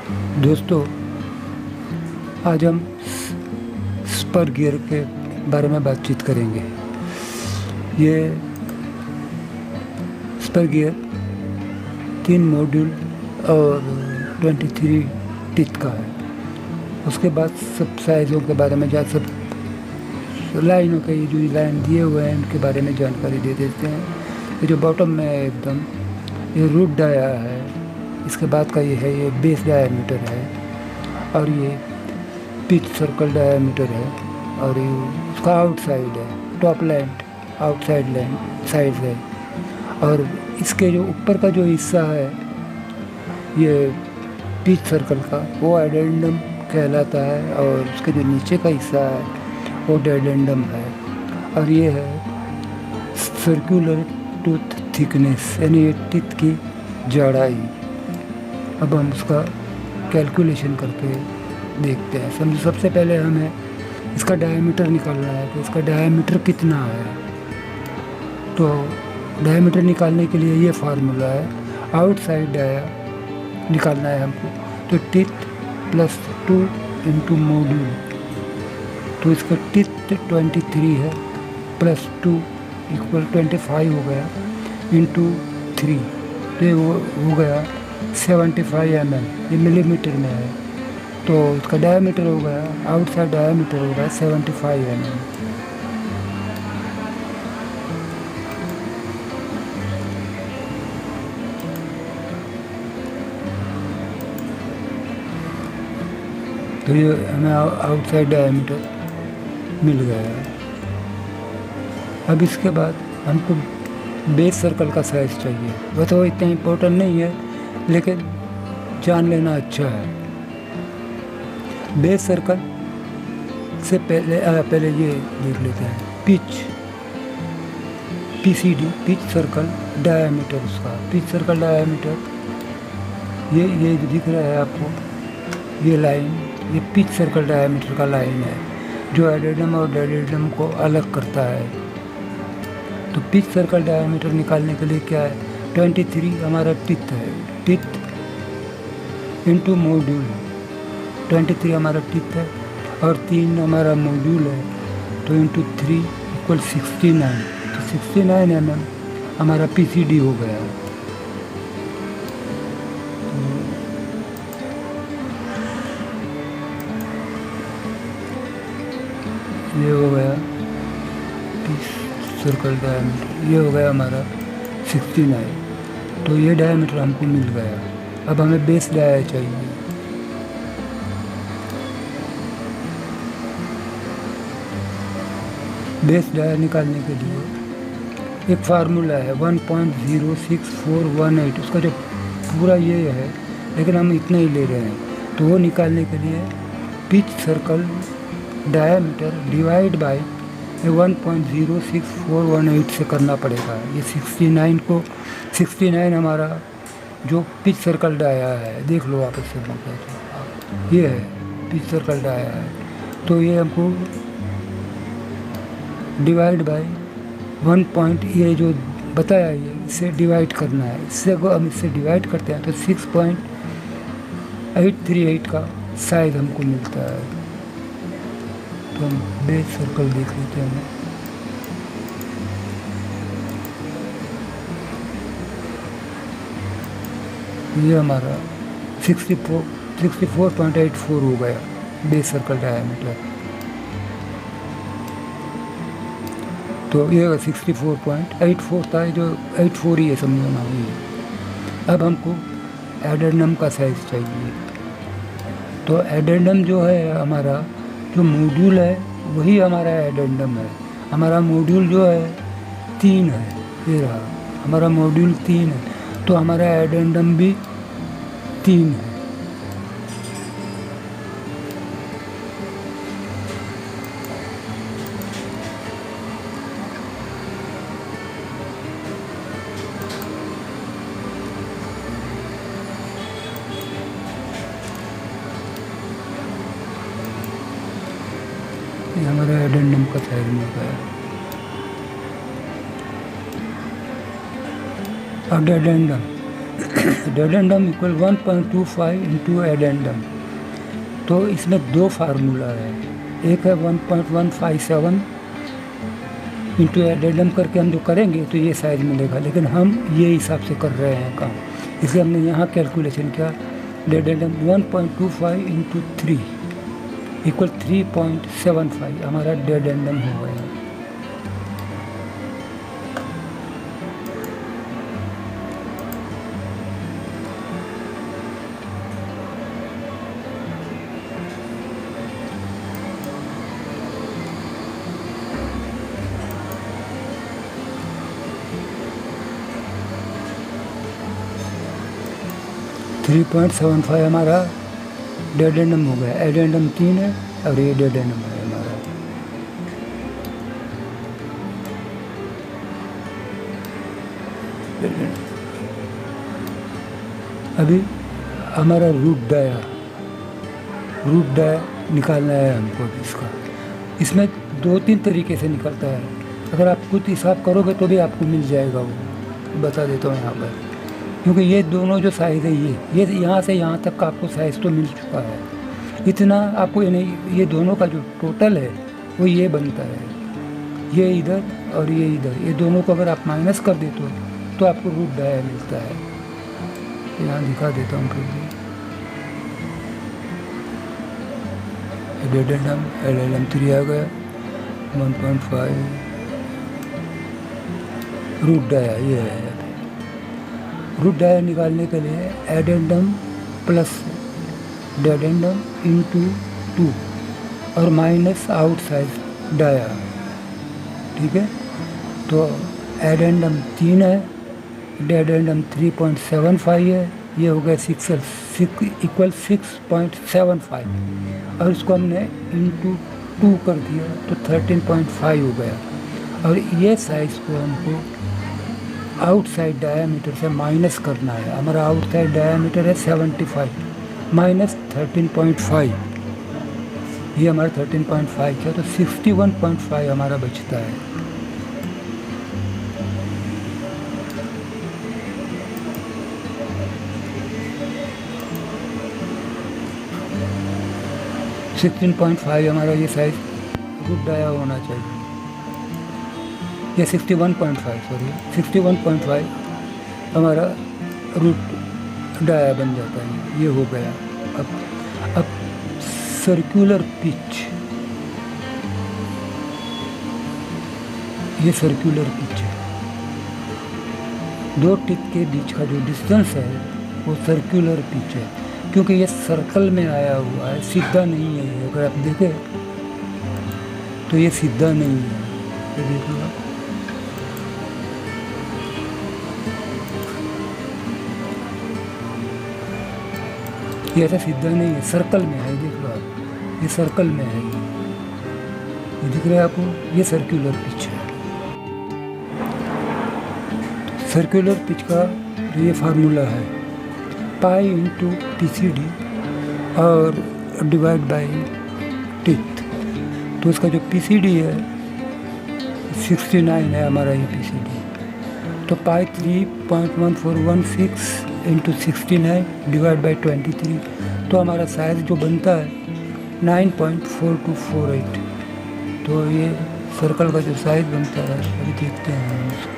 दोस्तों, आज हम स्पर गियर के बारे में बातचीत करेंगे। ये स्पर गियर 3 मॉड्यूल और 23 टिथ का है। उसके बाद सब साइज़ों के बारे में सब लाइनों के जो लाइन दिए हुए हैं उनके बारे में जानकारी दे देते हैं। ये जो बॉटम में है एकदम, ये रूट डाया है। इसके बाद का ये है, ये बेस डायामीटर है और ये पिच सर्कल डायामीटर है और ये उसका आउटसाइड है, top line outside line side है। और इसके जो ऊपर का जो हिस्सा है ये पिच सर्कल का, वो एडेंडम कहलाता है और उसके जो नीचे का हिस्सा है वो डेडेंडम है। और ये है सर्कुलर टूथ थिकनेस, यानी ये टीथ की चौड़ाई। अब हम उसका कैलकुलेशन करके देखते हैं। समझो सबसे पहले हमें इसका डायमीटर निकालना है, तो इसका डायमीटर कितना है। तो डायमीटर निकालने के लिए ये फार्मूला है, आउटसाइड डाया निकालना है हमको। तो टिथ प्लस 2 इंटू मॉड्यूल, तो इसका टिथ 23 है प्लस 2 इक्वल 25 हो गया इंटू 3, तो ये वो हो गया 75 mm, ये मिलीमीटर में है। तो इसका डायमीटर हो गया, आउटसाइड डायमीटर हो गया 75 mm। तो ये हमें आउटसाइड डायमीटर मिल गया। अब इसके बाद हमको बेस सर्कल का साइज़ चाहिए। वह तो इतना इम्पोर्टेंट नहीं है, लेकिन जान लेना अच्छा है। बेस सर्कल से पहले ये देख लेते हैं, PCD, पिच सर्कल डायामीटर। उसका पिच सर्कल डायामीटर ये दिख रहा है आपको, ये लाइन, ये पिच सर्कल डायामीटर का लाइन है जो एडेंडम और डेडेंडम को अलग करता है। तो पिच सर्कल डायमीटर निकालने के लिए क्या है, 23 हमारा टिथ है, टिथ इंटू मॉड्यूल, 23 हमारा टिथ है और 3 हमारा मॉड्यूल है, तो इंटू 3 इक्वल 69। तो 69 mm हमारा PCD हो गया। ये हो गया सर्कल डायमीटर, ये हो गया हमारा 69। तो ये डायमीटर हमको मिल गया। अब हमें बेस डाया चाहिए। बेस डाया निकालने के लिए एक फार्मूला है 1.06418, उसका जो पूरा ये है, लेकिन हम इतना ही ले रहे हैं। तो वो निकालने के लिए pitch circle diameter divide by 1.06418 से करना पड़ेगा। ये 69 हमारा जो पिच सर्कल डाया है, देख लो आप इससे बोलते हैं, ये है पिच सर्कल डाया है। तो ये हमको डिवाइड बाय 1 पॉइंट, ये जो बताया ये इससे डिवाइड करना है। इससे को हम इससे डिवाइड करते हैं तो 6.838 का साइज हमको मिलता है। तो हम बेस सर्कल देख लेते हैं। ये हमारा 64.84 हो गया बेस सर्कल डायमीटर। तो ये 64.84 था, जो 84 ही है, समझो ना ये। अब हमको एडेंडम का साइज चाहिए। तो एडेंडम जो है हमारा, जो मॉड्यूल है वही हमारा एडेंडम है। हमारा मॉड्यूल जो है 3 है, ये रहा हमारा मॉड्यूल 3 है, तो हमारा एडेंडम भी 3 है। ये हमारा एडेंडम का साइज मिल गया। अब एडेंडम डेडेंडम इक्वल 1.25 इंटू एडेंडम। तो इसमें दो फार्मूला है, एक है 1.157 इंटू एडेंडम करके हम जो करेंगे तो ये साइज मिलेगा, लेकिन हम ये हिसाब से कर रहे हैं काम, इसलिए हमने यहाँ कैलकुलेशन किया। डेडेंडम 1.25 इंटू 3 इक्वल 3.75 हमारा डेडेंडम हो गया। थ्री 3.75 हमारा डेडेंडम हो गया। एडेंडम 3 है और ये डेडेंडम है हमारा। अभी हमारा रूट डाया निकालना है हमको इसका। इसमें 2-3 तरीके से निकलता है, अगर आप खुद हिसाब करोगे तो भी आपको मिल जाएगा, वो बता देता हूँ यहाँ पर। क्योंकि ये दोनों जो साइज़ है ये यहाँ से यहाँ तक का आपको साइज़ तो मिल चुका है, इतना आपको ये दोनों का जो टोटल है वो ये बनता है, ये इधर और ये इधर, ये दोनों को अगर आप माइनस कर देते हो तो आपको रूट डाया मिलता है। यहाँ दिखा देता हूँ फिर एडेंडम 3 आ गया 1.5 रूट डाया ये है। रूट डाया निकालने के लिए एडेंडम प्लस डेडेंडम इंटू 2 और माइनस आउटसाइड डाया, ठीक है। तो एडेंडम 3 है, डेडेंडम 3.75 है, ये हो गया 6 इक्वल 6.75 और इसको हमने इंटू 2 कर दिया तो 13.5 हो गया। और ये साइज़ को हमको आउटसाइड डायामीटर से माइनस करना है। हमारा आउटसाइड डायामीटर है 75 माइनस 13.5, ये हमारा 13.5 था, तो 61.5 हमारा बचता है। हमारा ये साइज रूट डाया होना चाहिए। ये 61.5 हमारा रूट डाया बन जाता है, ये हो गया। अब सर्कुलर पिच, ये सर्कुलर पिच है, दो टिप के बीच का जो डिस्टेंस है वो सर्कुलर पिच है, क्योंकि ये सर्कल में आया हुआ है, सीधा नहीं है। ये अगर आप देखें तो ये सीधा नहीं है, ये देखो आप, ये ऐसा सीधा नहीं है, सर्कल में है, देख लो आप, ये सर्कल में है, ये दिख रहा है आपको, ये सर्कुलर पिच है। सर्कुलर पिच का ये फार्मूला है पाई इंटू PCD और डिवाइड बाई टिथ। तो इसका जो PCD है 69 है हमारा ये PCD, तो पाई 3.1416 इंटू 69 डिवाइड बाई 23, तो हमारा साइज जो बनता है 9.4248। तो ये सर्कल का जो साइज बनता है अभी देखते हैं हम उसको।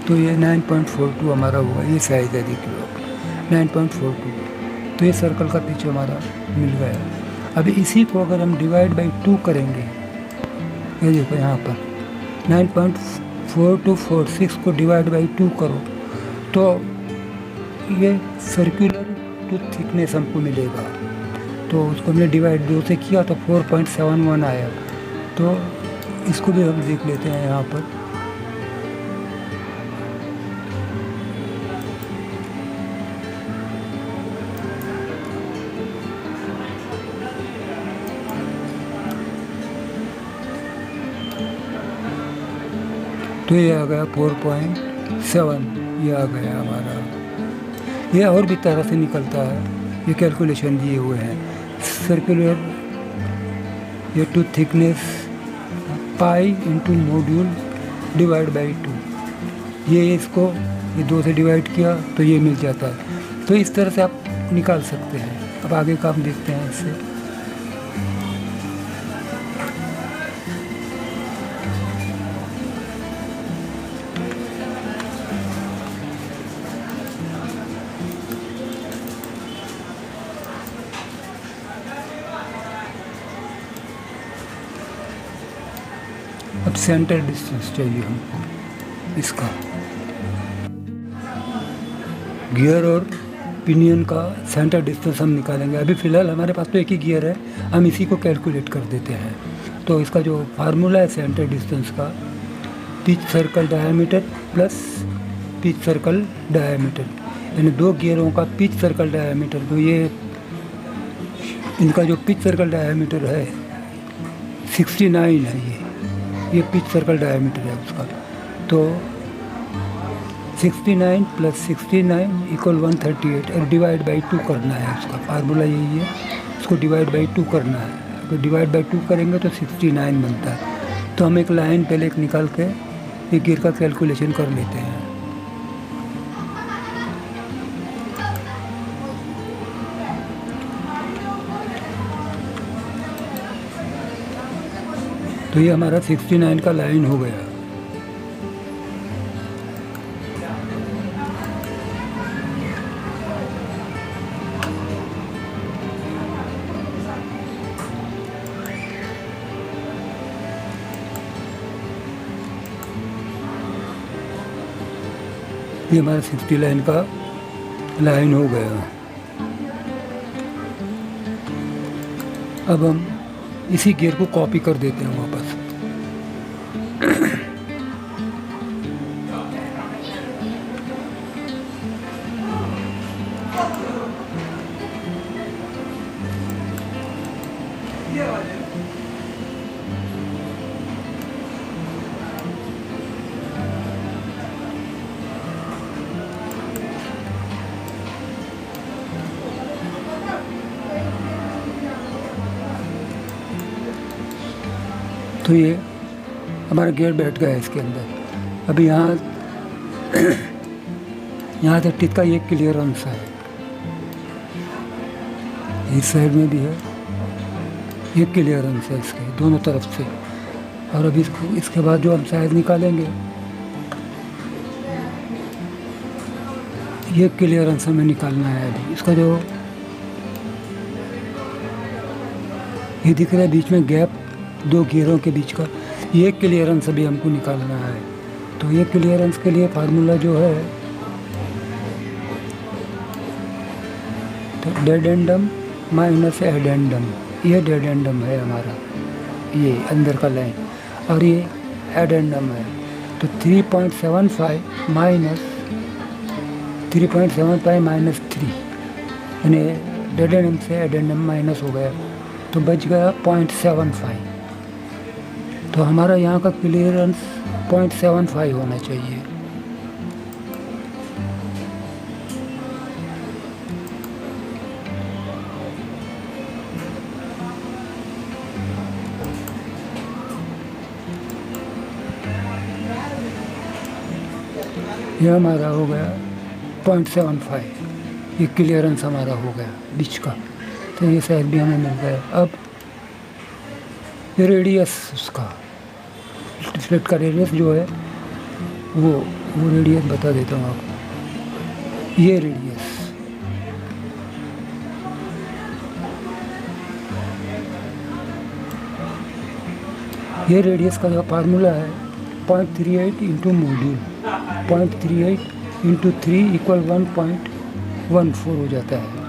तो ये 9.42 हमारा हुआ, ये साइज़ है, देखिए आप 9.42। तो ये सर्कल का पिच हमारा मिल गया। अभी इसी को अगर हम डिवाइड बाई 2 करेंगे, ये देखो यहाँ पर 9.4246 को डिवाइड बाई 2 करो तो ये सर्कुलर टू थिकनेस हमको मिलेगा। तो उसको हमने डिवाइड 2 से किया तो 4.71 आया। तो इसको भी हम देख लेते हैं यहाँ पर। तो ये आ गया 4.7, ये आ गया हमारा। ये और भी तरह से निकलता है, ये कैलकुलेशन दिए हुए हैं। सर्कुलर ये two thickness pi into module divide by 2, ये इसको ये 2 से डिवाइड किया तो ये मिल जाता है। तो इस तरह से आप निकाल सकते हैं। अब आगे का हम देखते हैं इससे। अब सेंटर डिस्टेंस चाहिए हमको इसका, गियर और पिनियन का सेंटर डिस्टेंस हम निकालेंगे। अभी फ़िलहाल हमारे पास तो एक ही गियर है, हम इसी को कैलकुलेट कर देते हैं। तो इसका जो फार्मूला है सेंटर डिस्टेंस का, pitch circle diameter plus pitch circle diameter, यानी 2 गियरों का पिच सर्कल डायमीटर। तो ये इनका जो पिच सर्कल डायमीटर है 69 है, ये पिच सर्कल डायमीटर है उसका। तो 69 प्लस 69 इक्वल 138 और डिवाइड बाई 2 करना है। उसका फार्मूला यही है, इसको डिवाइड बाई 2 करना है। अगर डिवाइड बाई 2 करेंगे तो 69 बनता है। तो हम एक लाइन पहले एक निकाल के एक गियर का कैलकुलेशन कर लेते हैं। तो ये हमारा 69 का लाइन हो गया। ये हमारा 60 लाइन का लाइन हो गया। अब हम इसी गियर को कॉपी कर देते हैं वापस। तो ये हमारा गियर बैठ गया है इसके अंदर। अभी यहाँ से टिक का ये क्लियरेंस है, इस साइड में भी है ये क्लियरेंस है इसके दोनों तरफ से। और अभी इसके बाद जो हम साइज निकालेंगे, ये क्लियरेंस हमें निकालना है। अभी इसका जो ये दिख रहा है बीच में गैप 2 गियरों के बीच का, ये क्लियरेंस अभी हमको निकालना है। तो ये क्लियरेंस के लिए फार्मूला जो है, तो डेडेंडम माइनस एडेंडम, ये डेडेंडम है हमारा, ये अंदर का लाइन, और ये एडेंडम है। तो 3.75 माइनस 3, यानी डेडेंडम से एडेंडम माइनस हो गया तो बच गया 0.75। तो हमारा यहाँ का क्लियरेंस 0.75 होना चाहिए। ये हमारा हो गया 0.75, ये क्लियरेंस हमारा हो गया बीच का। तो ये साइज भी हमें मिल गया। अब ये रेडियस उसका स्लिट का रेडियस जो है वो रेडियस बता देता हूँ आपको। ये रेडियस, ये रेडियस का जो फार्मूला है 0.38 इंटू मॉड्यूल, 0.38 इंटू 3 इक्वल 1.14 हो जाता है।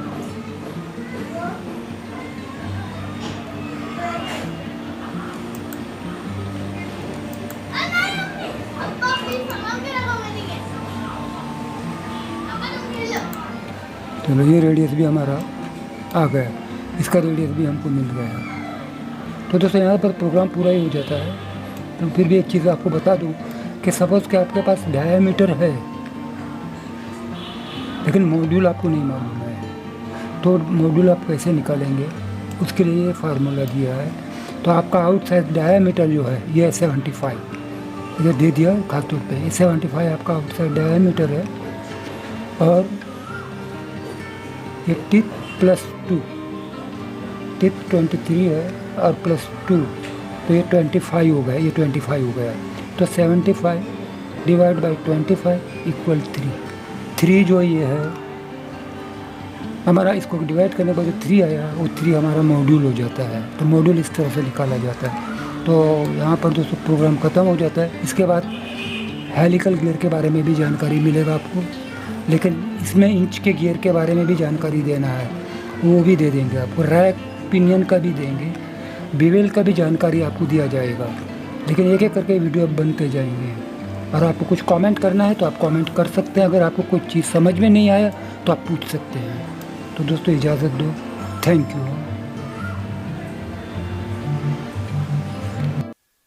चलो ये रेडियस भी हमारा आ गया, इसका रेडियस भी हमको मिल गया। तो दोस्तों यहाँ पर प्रोग्राम पूरा ही हो जाता है। तो फिर भी एक चीज़ आपको बता दूँ कि सपोज़ कि आपके पास डायमीटर है लेकिन मॉड्यूल आपको नहीं मालूम है, तो मॉड्यूल आप कैसे निकालेंगे उसके लिए ये फार्मूला दिया है। तो आपका आउटसाइड डायामीटर जो है ये 75 इधर दे दिया खास तौर पे, 75 आपका आउटसाइड डायामीटर है। और ये टिप +2, टिप 23 है और +2 तो ये 25 हो गया, ये 25 हो गया। तो 75 डिवाइड बाई 25 इक्वल 3 जो ये है हमारा, इसको डिवाइड करने के बाद जो 3 आया वो 3 हमारा मॉड्यूल हो जाता है। तो मॉड्यूल इस तरह से निकाला जाता है। तो यहाँ पर दोस्तों प्रोग्राम ख़त्म हो जाता है। इसके बाद हेलिकल गियर के बारे में भी जानकारी मिलेगा आपको, लेकिन इसमें इंच के गियर के बारे में भी जानकारी देना है, वो भी दे देंगे आपको। रैक पिनियन का भी देंगे, बिवेल का भी जानकारी आपको दिया जाएगा। लेकिन एक एक करके वीडियो बनते जाएंगे। और आपको कुछ कमेंट करना है तो आप कमेंट कर सकते हैं। अगर आपको कोई चीज़ समझ में नहीं आया तो आप पूछ सकते हैं। तो दोस्तों इजाज़त दो, थैंक यू।